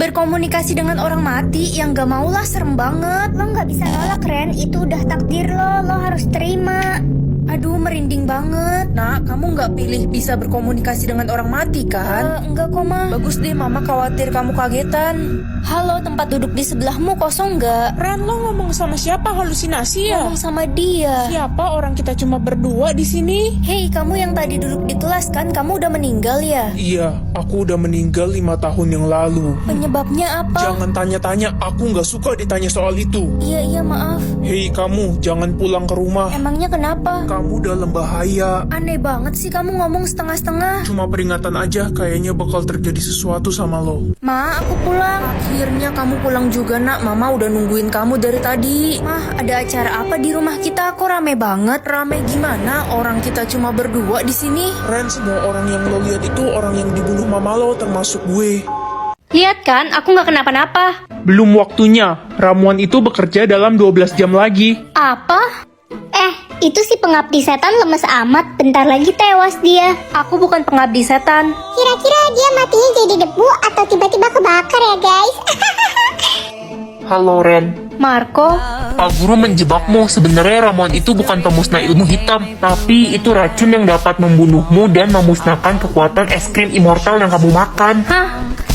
Berkomunikasi dengan orang mati yang gak maulah, serem banget. Lo gak bisa nolak, Ren. Itu udah takdir lo harus terima. Aduh, merinding banget. Nak, kamu nggak pilih bisa berkomunikasi dengan orang mati kan? Enggak kok, Ma. Bagus deh, Mama khawatir kamu kagetan. Halo, tempat duduk di sebelahmu kosong nggak? Ren, lo ngomong sama siapa? Halusinasi ya? Ngomong sama dia. Siapa? Orang kita cuma berdua di sini. Hei, kamu yang tadi duduk di kelas kan? Kamu udah meninggal ya? Iya, aku udah meninggal 5 tahun yang lalu. Penyebabnya apa? Jangan tanya-tanya, aku nggak suka ditanya soal itu. Iya, maaf. Hei kamu, jangan pulang ke rumah. Emangnya kenapa? Kamu dalam bahaya. Aneh banget sih kamu ngomong setengah-setengah. Cuma peringatan aja, kayaknya bakal terjadi sesuatu sama lo. Ma, aku pulang. Akhirnya kamu pulang juga, Nak. Mama udah nungguin kamu dari tadi. Mah, ada acara apa di rumah kita? Kok rame banget? Rame gimana? Orang kita cuma berdua di sini. Ren, semua orang yang lo lihat itu orang yang dibunuh mama lo, termasuk gue. Lihat kan, aku nggak kenapa-napa. Belum waktunya. Ramuan itu bekerja dalam 12 jam lagi. Apa? Itu si pengabdi setan lemes amat. Bentar lagi tewas dia. Aku bukan pengabdi setan. Kira-kira dia matinya jadi debu atau tiba-tiba kebakar ya guys? Halo Ren, Marco, Pak Guru menjebakmu. Sebenarnya ramuan itu bukan pemusnah ilmu hitam, tapi itu racun yang dapat membunuhmu dan memusnahkan kekuatan es krim immortal yang kamu makan. hah?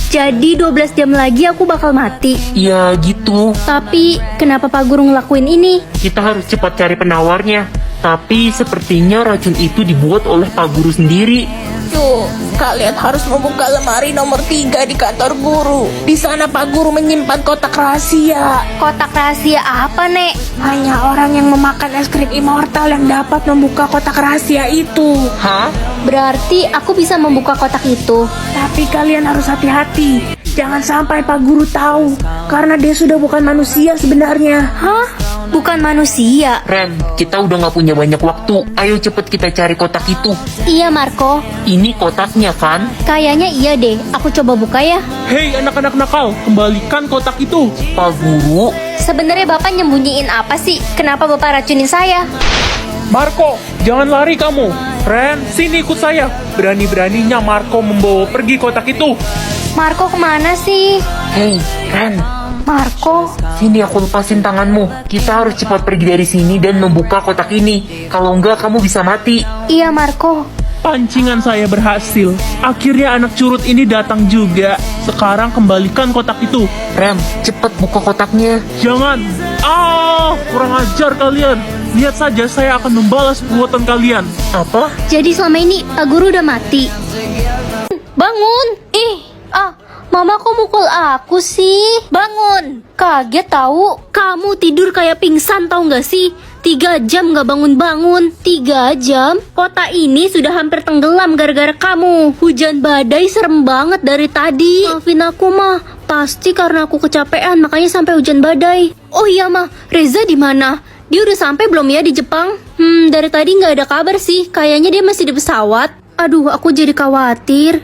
Jadi 12 jam lagi aku bakal mati. Ya gitu, Tapi kenapa Pak Guru ngelakuin ini? kita harus cepat cari penawarnya. Tapi sepertinya racun itu dibuat oleh Pak Guru sendiri. Yuk, kalian harus membuka lemari nomor 3 di kantor guru. Di sana Pak Guru menyimpan kotak rahasia. Kotak rahasia apa, Nek? Hanya orang yang memakan es krim immortal yang dapat membuka kotak rahasia itu. Hah? Berarti aku bisa membuka kotak itu. Tapi kalian harus hati-hati. Jangan sampai Pak Guru tahu, karena dia sudah bukan manusia sebenarnya. Hah? Bukan manusia? Ren, kita udah gak punya banyak waktu. Ayo cepet kita cari kotak itu. Iya, Marco. Ini kotaknya kan? Kayaknya iya deh. Aku coba buka ya. Hei anak-anak nakal, kembalikan kotak itu. Pak Guru, Sebenarnya Bapak nyembunyiin apa sih? Kenapa Bapak racunin saya? Marco, jangan lari kamu. Ren, sini ikut saya. Berani-beraninya Marco membawa pergi kotak itu. Marco kemana sih? hei Ren, Marco, sini aku lepasin tanganmu. Kita harus cepat pergi dari sini dan membuka kotak ini. Kalau enggak kamu bisa mati. iya Marco. Pancingan saya berhasil. Akhirnya anak curut ini datang juga. Sekarang kembalikan kotak itu. Ren, cepet buka kotaknya. Jangan. Kurang ajar kalian. Lihat saja saya akan membalas perbuatan kalian. Apa? Jadi selama ini Pak Guru udah mati. Bangun! Mama kok mukul aku sih? Bangun! Kaget tahu? Kamu tidur kayak pingsan tahu nggak sih? 3 jam nggak bangun-bangun. 3 jam? Kota ini sudah hampir tenggelam gara-gara kamu. Hujan badai serem banget dari tadi. Maafin aku mah. Pasti karena aku kecapean makanya sampai hujan badai. Oh iya mah, Reza di mana? Dia udah sampai belum ya di Jepang? Dari tadi nggak ada kabar sih. Kayaknya dia masih di pesawat. Aduh, aku jadi khawatir.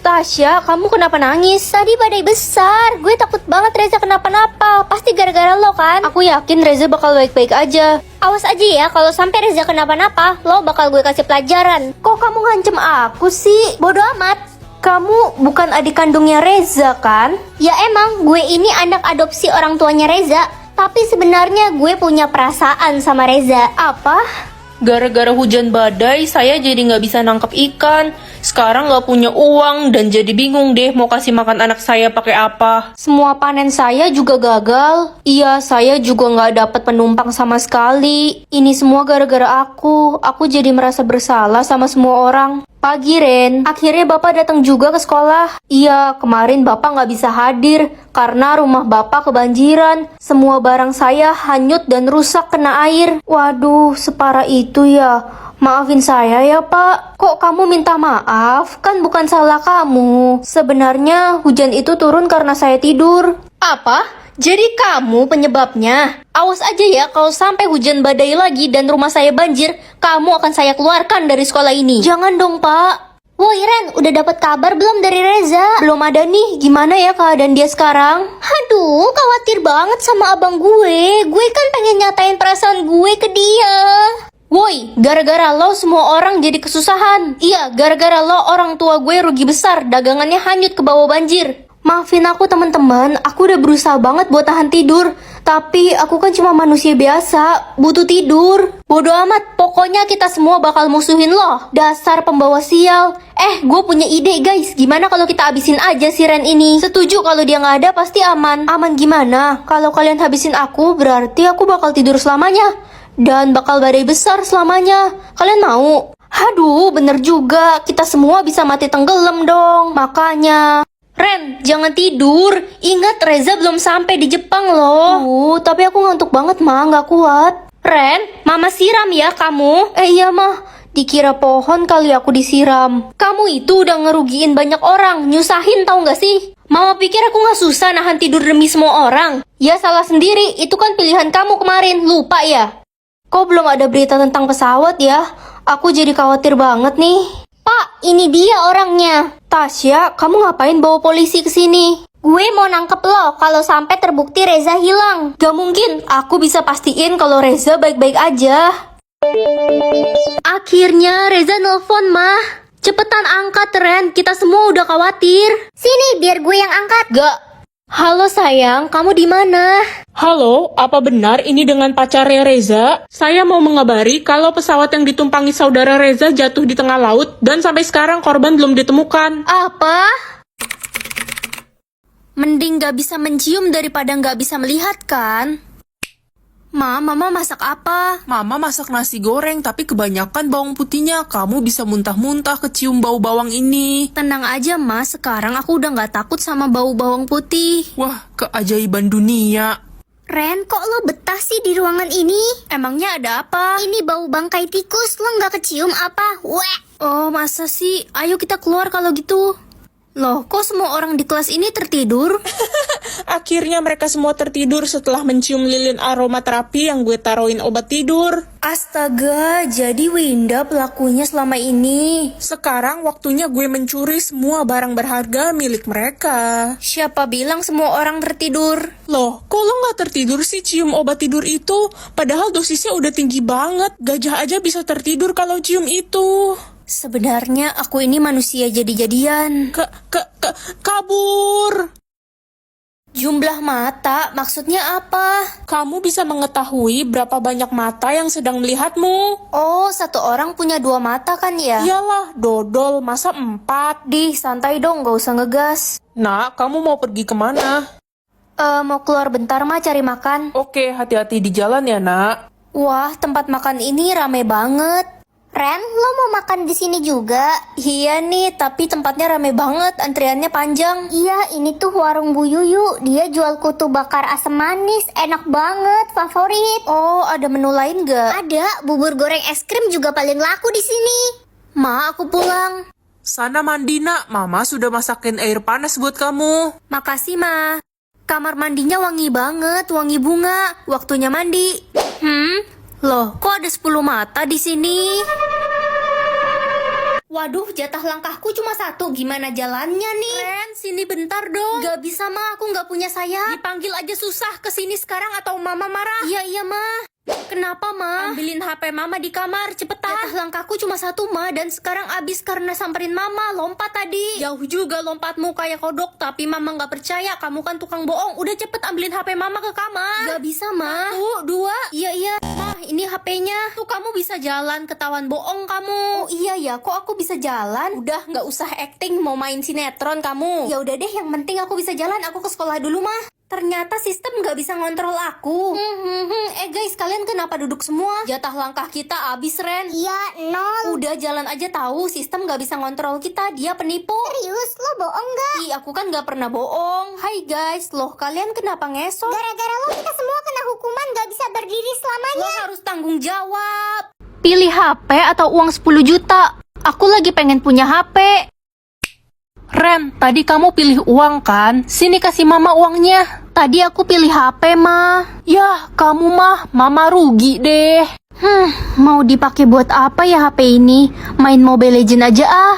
Tasya, kamu kenapa nangis? Tadi badai besar. Gue takut banget Reza kenapa-napa. Pasti gara-gara lo kan? Aku yakin Reza bakal baik-baik aja. Awas aja ya, kalau sampai Reza kenapa-napa, lo bakal gue kasih pelajaran. Kok kamu ngancem aku sih? Bodoh amat. Kamu bukan adik kandungnya Reza kan? Ya emang, gue ini anak adopsi orang tuanya Reza. Tapi sebenarnya gue punya perasaan sama Reza. Apa? Gara-gara hujan badai, saya jadi nggak bisa nangkep ikan. Sekarang nggak punya uang dan jadi bingung deh mau kasih makan anak saya pakai apa. Semua panen saya juga gagal. Iya, saya juga nggak dapat penumpang sama sekali. Ini semua gara-gara aku. Aku jadi merasa bersalah sama semua orang. Pagi, Ren. Akhirnya Bapak datang juga ke sekolah. Iya, kemarin Bapak nggak bisa hadir karena rumah Bapak kebanjiran. Semua barang saya hanyut dan rusak kena air. Waduh, separah itu ya. Maafin saya ya Pak. Kok kamu minta maaf? Kan bukan salah kamu. Sebenarnya hujan itu turun karena saya tidur. Apa? Jadi kamu penyebabnya? Awas aja ya kalau sampai hujan badai lagi dan rumah saya banjir, kamu akan saya keluarkan dari sekolah ini. Jangan dong Pak. Woi Ren, udah dapat kabar belum dari Reza? Belum ada nih, gimana ya keadaan dia sekarang? Aduh, khawatir banget sama abang gue. Gue kan pengen nyatain perasaan gue ke dia. Woi, gara-gara lo semua orang jadi kesusahan. Iya, gara-gara lo orang tua gue rugi besar, dagangannya hanyut ke bawah banjir. Maafin aku teman-teman, aku udah berusaha banget buat tahan tidur. Tapi aku kan cuma manusia biasa, butuh tidur. Bodoh amat, pokoknya kita semua bakal musuhin lo. Dasar pembawa sial. Gue punya ide guys, gimana kalau kita habisin aja si Ren ini? Setuju kalau dia nggak ada pasti aman. Aman gimana? Kalau kalian habisin aku, berarti aku bakal tidur selamanya. Dan bakal badai besar selamanya. Kalian mau? Aduh, bener juga. Kita semua bisa mati tenggelam dong. Makanya... Ren, jangan tidur. Ingat Reza belum sampai di Jepang loh. Tapi aku ngantuk banget, Ma. Nggak kuat. Ren, Mama siram ya kamu. Iya, Ma. Dikira pohon kali aku disiram. Kamu itu udah ngerugiin banyak orang. Nyusahin tau nggak sih? Mama pikir aku nggak susah nahan tidur demi semua orang. Ya salah sendiri. Itu kan pilihan kamu kemarin. Lupa ya? Kok belum ada berita tentang pesawat ya? Aku jadi khawatir banget nih. Pak, ini dia orangnya. Tasya, kamu ngapain bawa polisi ke sini? Gue mau nangkep lo kalau sampai terbukti Reza hilang. Gak mungkin, aku bisa pastiin kalau Reza baik-baik aja. Akhirnya Reza nelfon, Mah. Cepetan angkat, Ren. Kita semua udah khawatir. Sini, biar gue yang angkat. Gak. Halo sayang, kamu di mana? Halo, apa benar ini dengan pacarnya Reza? Saya mau mengabari kalau pesawat yang ditumpangi saudara Reza jatuh di tengah laut dan sampai sekarang korban belum ditemukan. Apa? Mending gak bisa mencium daripada gak bisa melihat kan? Mama masak apa? Mama masak nasi goreng, tapi kebanyakan bawang putihnya. Kamu bisa muntah-muntah kecium bau bawang ini. Tenang aja, Mas. Sekarang aku udah gak takut sama bau bawang putih. Wah, keajaiban dunia. Ren, kok lo betah sih di ruangan ini? Emangnya ada apa? Ini bau bangkai tikus, lo nggak kecium apa? Weh! Oh, masa sih? Ayo kita keluar kalau gitu. Loh, kok semua orang di kelas ini tertidur? Akhirnya mereka semua tertidur setelah mencium lilin aromaterapi yang gue taruhin obat tidur. Astaga, jadi Winda pelakunya selama ini. Sekarang waktunya gue mencuri semua barang berharga milik mereka. Siapa bilang semua orang tertidur? Loh, kok lo gak tertidur sih cium obat tidur itu? Padahal dosisnya udah tinggi banget. Gajah aja bisa tertidur kalau cium itu. Sebenarnya aku ini manusia jadi-jadian. Kabur! Jumlah mata, maksudnya apa? Kamu bisa mengetahui berapa banyak mata yang sedang melihatmu. Oh, satu orang punya 2 mata kan ya? Iyalah, dodol, masa 4? Dih, santai dong, gak usah ngegas. Nak, kamu mau pergi kemana? Mau keluar bentar mah cari makan. Oke, hati-hati di jalan ya, nak. Wah, tempat makan ini rame banget. Ren, lo mau makan di sini juga? Iya nih, tapi tempatnya rame banget, antriannya panjang. Iya, ini tuh warung Bu Yuyu. Dia jual kutu bakar asam manis, enak banget, favorit. Oh, ada menu lain gak? Ada, bubur goreng es krim juga paling laku di sini. Ma, aku pulang. Sana mandi nak, mama sudah masakin air panas buat kamu. Makasih, Ma. Kamar mandinya wangi banget, wangi bunga. Waktunya mandi. Loh, kok ada 10 mata di sini? Waduh, jatah langkahku cuma 1. Gimana jalannya nih? Ren, sini bentar dong. Gak bisa, Ma. Aku gak punya sayap. Dipanggil aja susah. Kesini sekarang atau Mama marah? Iya, Ma. Kenapa, Ma? Ambilin HP Mama di kamar, cepetan. Jatah langkahku cuma 1, Ma. Dan sekarang abis karena samperin Mama. Lompat tadi. Jauh juga lompatmu kayak kodok. Tapi Mama gak percaya. Kamu kan tukang bohong. Udah cepet ambilin HP Mama ke kamar. Gak bisa, Ma. 1, 2. Iya. Ma, ini HP-nya. Tuh kamu bisa jalan. Ketahuan bohong kamu. Oh iya ya, kok aku bisa jalan? Udah, gak usah acting. Mau main sinetron kamu. Ya udah deh, yang penting aku bisa jalan. Aku ke sekolah dulu, Ma. Ternyata sistem gak bisa ngontrol aku. Guys, kalian kenapa duduk semua? Jatah langkah kita abis, Ren. Iya, 0. Udah jalan aja tahu, sistem gak bisa ngontrol kita. Dia penipu. Serius, lo bohong gak? Ih, aku kan gak pernah bohong. Hai guys, loh kalian kenapa ngesot? Gara-gara lo kita semua kena hukuman gak bisa berdiri selamanya. Lo harus tanggung jawab. Pilih HP atau uang 10 juta? Aku lagi pengen punya HP. Ren, tadi kamu pilih uang kan? Sini kasih Mama uangnya. Tadi aku pilih HP, Ma. Yah, kamu mah, Mama rugi deh. Mau dipakai buat apa ya HP ini? Main Mobile Legend aja ah.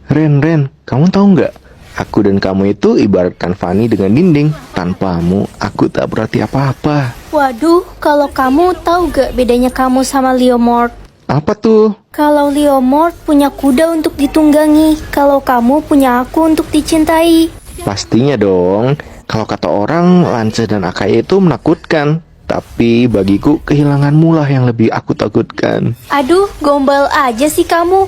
Ren, kamu tahu nggak? Aku dan kamu itu ibaratkan Fanny dengan dinding. Tanpamu, aku tak berarti apa-apa. Waduh, kalau kamu tahu gak bedanya kamu sama Leomord? Apa tuh? Kalau Leomord punya kuda untuk ditunggangi, kalau kamu punya aku untuk dicintai. Pastinya dong. Kalau kata orang, Lance dan Akai itu menakutkan. Tapi bagiku kehilanganmu lah yang lebih aku takutkan. Aduh, gombal aja sih kamu.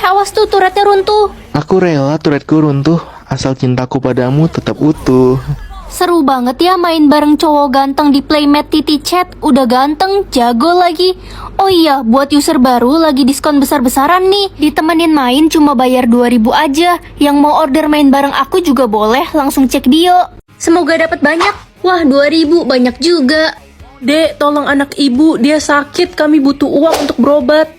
Awas tuh turretnya runtuh. Aku rela turretku runtuh, asal cintaku padamu tetap utuh. Seru banget ya main bareng cowok ganteng di Playmate Titi Chat. Udah ganteng, jago lagi. Oh iya, buat user baru lagi diskon besar-besaran nih. Ditemenin main cuma bayar 2.000 aja. Yang mau order main bareng aku juga boleh, langsung cek bio. Semoga dapat banyak. Wah, 2.000 banyak juga. Dek, tolong anak ibu, dia sakit, kami butuh uang untuk berobat.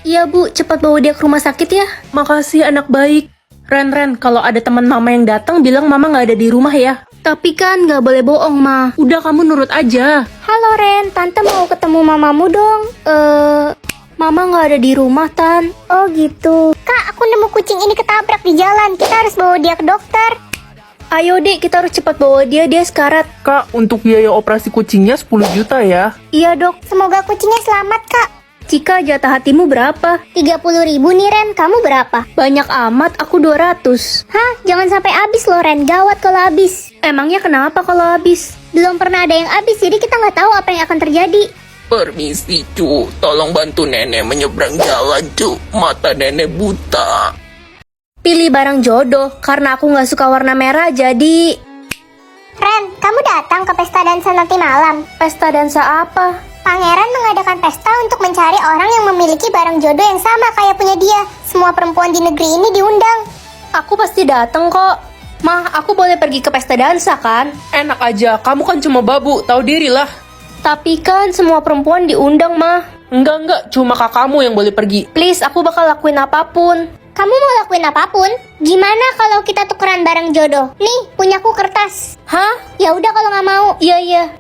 Iya bu, cepat bawa dia ke rumah sakit ya. Makasih anak baik. Ren, kalau ada teman mama yang datang, bilang mama nggak ada di rumah ya. Tapi kan nggak boleh bohong, Ma. Udah, kamu nurut aja. Halo Ren, Tante mau ketemu mamamu dong. Mama nggak ada di rumah, Tan. Oh gitu. Kak, aku nemu kucing ini ketabrak di jalan. Kita harus bawa dia ke dokter. Ayo dek, kita harus cepat bawa dia sekarat. Kak, untuk biaya operasi kucingnya 10 juta ya. Iya dok. Semoga kucingnya selamat, Kak. Cika, jatah hatimu berapa? 30.000 nih Ren, kamu berapa? Banyak amat, aku 200. Hah? Jangan sampai habis loh Ren, gawat kalau habis. Emangnya kenapa kalau habis? Belum pernah ada yang habis, jadi kita nggak tahu apa yang akan terjadi. Permisi, cu. Tolong bantu nenek menyeberang jalan, cu. Mata nenek buta. Pilih barang jodoh, karena aku nggak suka warna merah, jadi... Ren, kamu datang ke pesta dansa nanti malam. Pesta dansa apa? Pangeran mengadakan pesta untuk mencari orang yang memiliki barang jodoh yang sama kayak punya dia. Semua perempuan di negeri ini diundang. Aku pasti dateng kok. Mah, aku boleh pergi ke pesta dansa kan? Enak aja, kamu kan cuma babu, tahu diri lah. Tapi kan semua perempuan diundang, Mah. Enggak, cuma kakakmu yang boleh pergi. Please, aku bakal lakuin apapun. Kamu mau lakuin apapun? Gimana kalau kita tukeran barang jodoh? Nih, punyaku kertas. Hah? Ya udah kalau nggak mau. Iya.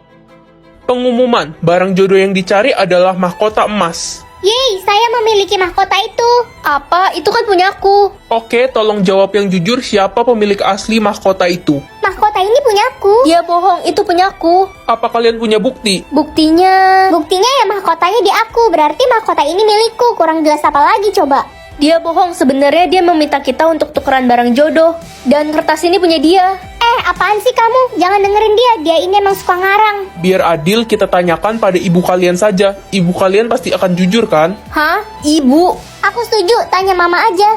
Pengumuman, barang jodoh yang dicari adalah mahkota emas. Yeay, saya memiliki mahkota itu. Apa? Itu kan punyaku. Oke, tolong jawab yang jujur siapa pemilik asli mahkota itu. Mahkota ini punyaku. Dia bohong, itu punyaku. Apa kalian punya bukti? Buktinya... Buktinya ya mahkotanya di aku. Berarti mahkota ini milikku. Kurang jelas apa lagi coba? Dia bohong, sebenarnya dia meminta kita untuk tukeran barang jodoh. Dan kertas ini punya dia. Apaan sih kamu? Jangan dengerin dia. Dia ini emang suka ngarang. Biar adil, kita tanyakan pada ibu kalian saja. Ibu kalian pasti akan jujur kan? Hah? Ibu? Aku setuju. Tanya mama aja.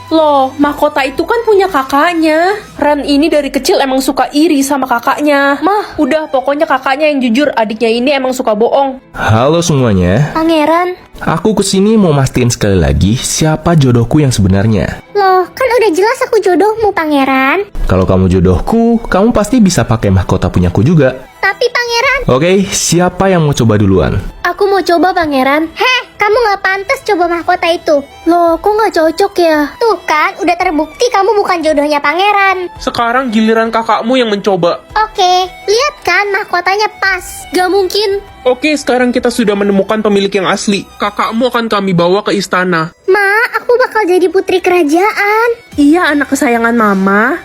Loh, mahkota itu kan punya kakaknya. Ren ini dari kecil emang suka iri sama kakaknya. Mah, udah pokoknya kakaknya yang jujur, adiknya ini emang suka bohong. Halo semuanya, Pangeran? aku kesini mau mastiin sekali lagi siapa jodohku yang sebenarnya. Loh, kan udah jelas aku jodohmu, Pangeran. Kalau kamu jodohku, kamu pasti bisa pakai mahkota punyaku juga. Tapi Pangeran... Oke, siapa yang mau coba duluan? Aku mau coba, Pangeran. Heh, kamu nggak pantas coba mahkota itu. Loh, kok nggak cocok ya? Tuh kan, udah terbukti kamu bukan jodohnya Pangeran. Sekarang giliran kakakmu yang mencoba. Oke, lihat kan mahkotanya pas. Gak mungkin. Oke, sekarang kita sudah menemukan pemilik yang asli. Kakakmu akan kami bawa ke istana. Ma, aku bakal jadi putri kerajaan. Iya, anak kesayangan mama.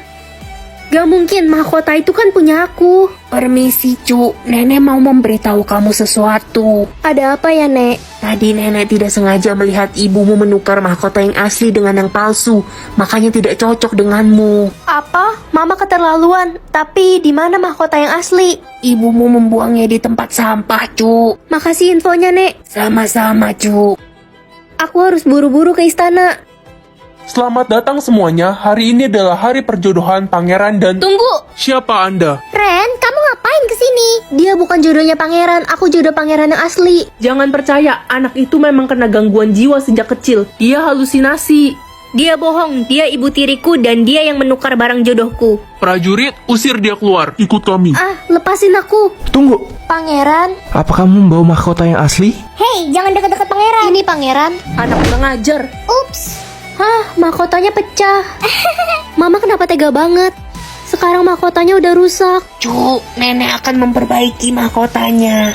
Gak mungkin, mahkota itu kan punya aku. Permisi, cu. Nenek mau memberitahu kamu sesuatu. Ada apa ya, Nek? Tadi nenek tidak sengaja melihat ibumu menukar mahkota yang asli dengan yang palsu. Makanya tidak cocok denganmu. Apa? Mama keterlaluan. Tapi di mana mahkota yang asli? Ibumu membuangnya di tempat sampah, cu. Makasih infonya, Nek. Sama-sama, cu. Aku harus buru-buru ke istana. Selamat datang semuanya. Hari ini adalah hari perjodohan Pangeran dan... Tunggu! Siapa Anda? Ren, kamu ngapain kesini? Dia bukan jodohnya Pangeran. Aku jodoh Pangeran yang asli. Jangan percaya, anak itu memang kena gangguan jiwa sejak kecil. Dia halusinasi. Dia bohong. Dia ibu tiriku dan dia yang menukar barang jodohku. Prajurit, usir dia keluar. Ikut kami. Ah, lepasin aku. Tunggu, Pangeran? apa kamu membawa mahkota yang asli? Hei, jangan deket-deket Pangeran. Ini Pangeran. Anak kurang ajar. Ups. Hah, mahkotanya pecah. Mama kenapa tega banget? Sekarang mahkotanya udah rusak. Cu, nenek akan memperbaiki mahkotanya.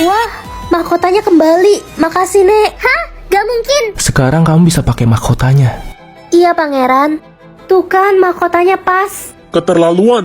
Wah, mahkotanya kembali. Makasih, Nek. Hah? Gak mungkin. Sekarang kamu bisa pakai mahkotanya. Iya, Pangeran. Tuh kan, mahkotanya pas. Keterlaluan.